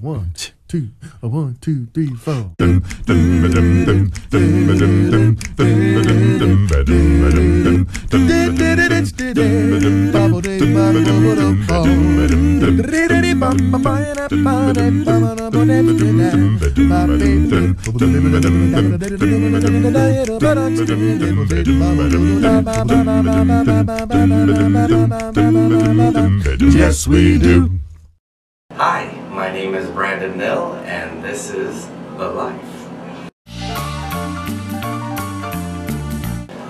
1, 2, 1, 2, 3, 4. Yes, we do. Hi, my name is Nill, and this is The Life.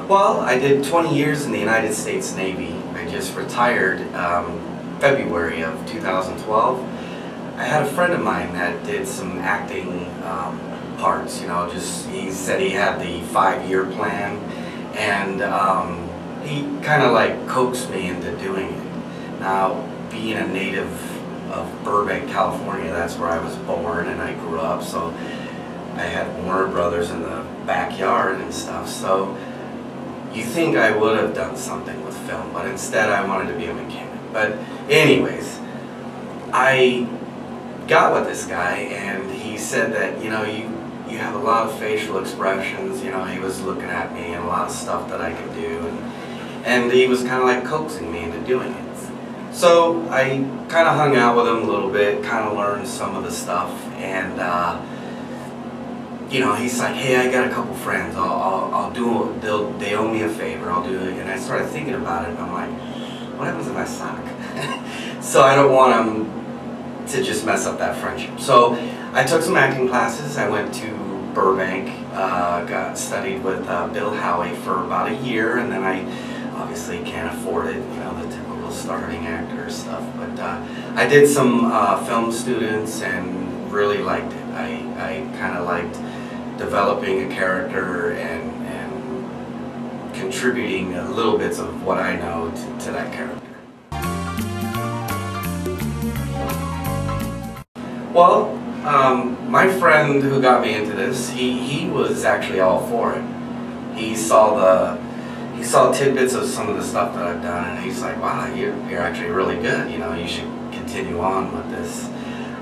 Well, I did 20 years in the United States Navy. I just retired February of 2012. I had a friend of mine that did some acting parts, you know, he said he had the 5-year plan, and he kind of like coaxed me into doing it. Now, being a native of Burbank, California, that's where I was born and I grew up, so I had Warner Brothers in the backyard and stuff, so you think I would have done something with film, but instead I wanted to be a mechanic. But anyways, I got with this guy and he said that, you know, you have a lot of facial expressions, you know, he was looking at me and a lot of stuff that I could do, and he was kind of like coaxing me into doing it. So I kind of hung out with him a little bit, kind of learned some of the stuff, and you know, he's like, hey, I got a couple friends, I'll do it, they owe me a favor, I'll do it. And I started thinking about it, and I'm like, what happens if I suck? So I don't want him to just mess up that friendship. So I took some acting classes. I went to Burbank, studied with Bill Howie for about a year, and then I obviously can't afford it, you know, the typical starting actor stuff. But I did some film students and really liked it. I kind of liked developing a character and contributing little bits of what I know to that character. Well, my friend who got me into this, he was actually all for it. He saw tidbits of some of the stuff that I've done, and he's like, wow, you're actually really good, you know, you should continue on with this.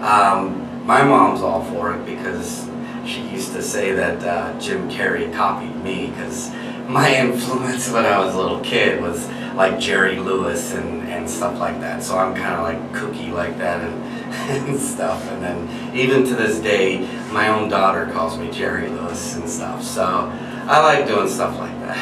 My mom's all for it because she used to say that Jim Carrey copied me, because my influence when I was a little kid was like Jerry Lewis and stuff like that, so I'm kind of like kooky like that and stuff. And then even to this day, my own daughter calls me Jerry Lewis and stuff, so I like doing stuff like that.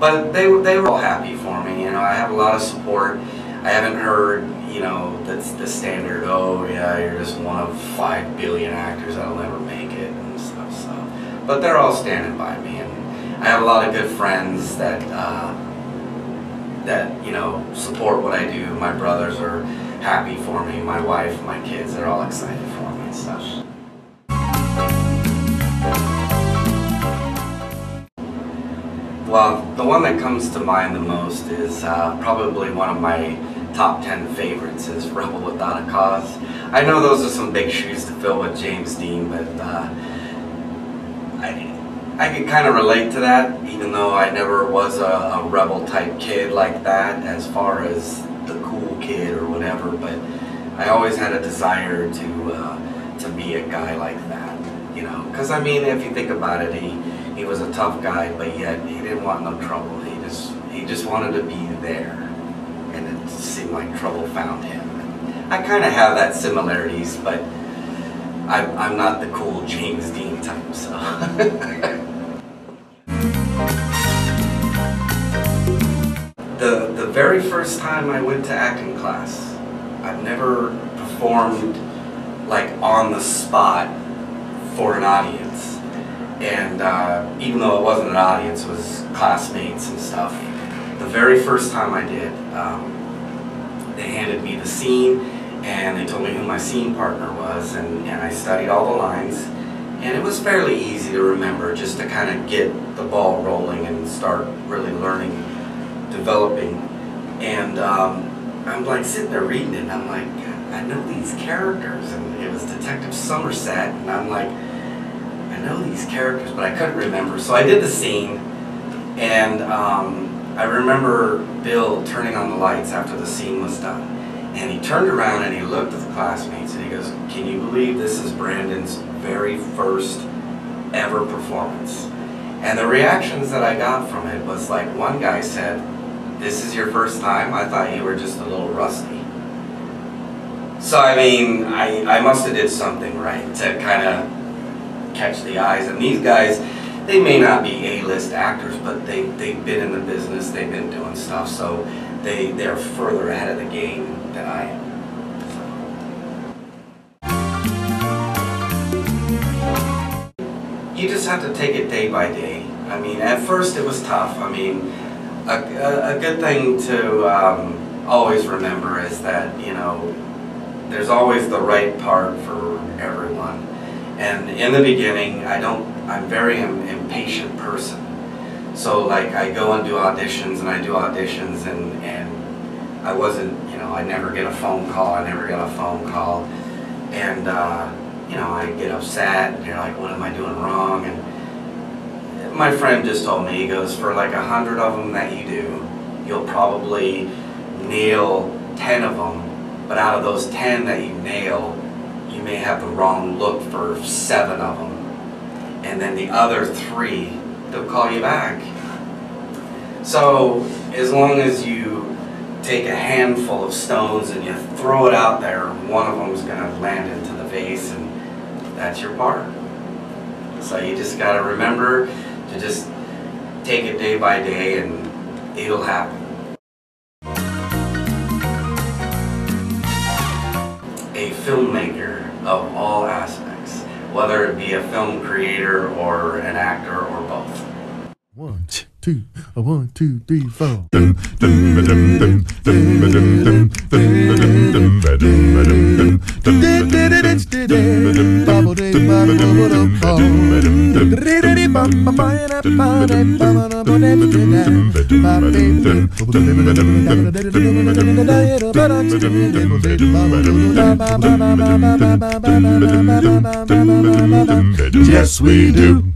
But they were all happy for me, you know. I have a lot of support. I haven't heard, you know, that's the standard, oh yeah, you're just one of 5 billion actors that'll never make it and stuff, so. But they're all standing by me, and I have a lot of good friends that, you know, support what I do. My brothers are happy for me, my wife, my kids, they're all excited for me and stuff. Well, the one that comes to mind the most is probably one of my top 10 favorites is Rebel Without a Cause. I know those are some big shoes to fill with James Dean, but I can kind of relate to that, even though I never was a rebel type kid like that as far as the cool kid or whatever, but I always had a desire to be a guy like that, you know, because I mean, if you think about it, he was a tough guy, but yet he didn't want no trouble. He just wanted to be there, and it seemed like trouble found him. I kind of have that similarities, but I'm not the cool James Dean type, so. The very first time I went to acting class, I've never performed like on the spot for an audience. And even though it wasn't an audience, it was classmates and stuff, the very first time I did, they handed me the scene and they told me who my scene partner was, and I studied all the lines, and it was fairly easy to remember, just to kind of get the ball rolling and start really learning, developing. And I'm like sitting there reading it, and I'm like, I know these characters, and it was Detective Somerset, and I'm like, I know these characters, but I couldn't remember. So I did the scene, and I remember Bill turning on the lights after the scene was done, And he turned around and he looked at the classmates and he goes, "Can you believe this is Brandon's very first ever performance?" And the reactions that I got from it was like, one guy said, "This is your first time? I thought you were just a little rusty." So I mean, I must have did something right to kind of catch the eyes. And these guys, they may not be A-list actors, but they've been in the business, they've been doing stuff, so they're further ahead of the game than I am. You just have to take it day by day. I mean, at first it was tough. I mean, a good thing to always remember is that, you know, there's always the right part for everyone. And in the beginning, I'm very impatient person. So like I go and do auditions and and I wasn't, you know, I never get a phone call, and you know, I get upset, and you're like, what am I doing wrong? And my friend just told me, he goes, for like 100 of them that you do, you'll probably nail 10 of them, but out of those 10 that you nail, you may have the wrong look for 7 of them. And then the other 3, they'll call you back. So as long as you take a handful of stones and you throw it out there, one of them is going to land into the vase, and that's your part. So you just got to remember to just take it day by day, and it'll happen. A filmmaker of all aspects, whether it be a film creator or an actor or both. 1, 2, 1, 2, 3, 4. Yes, we do.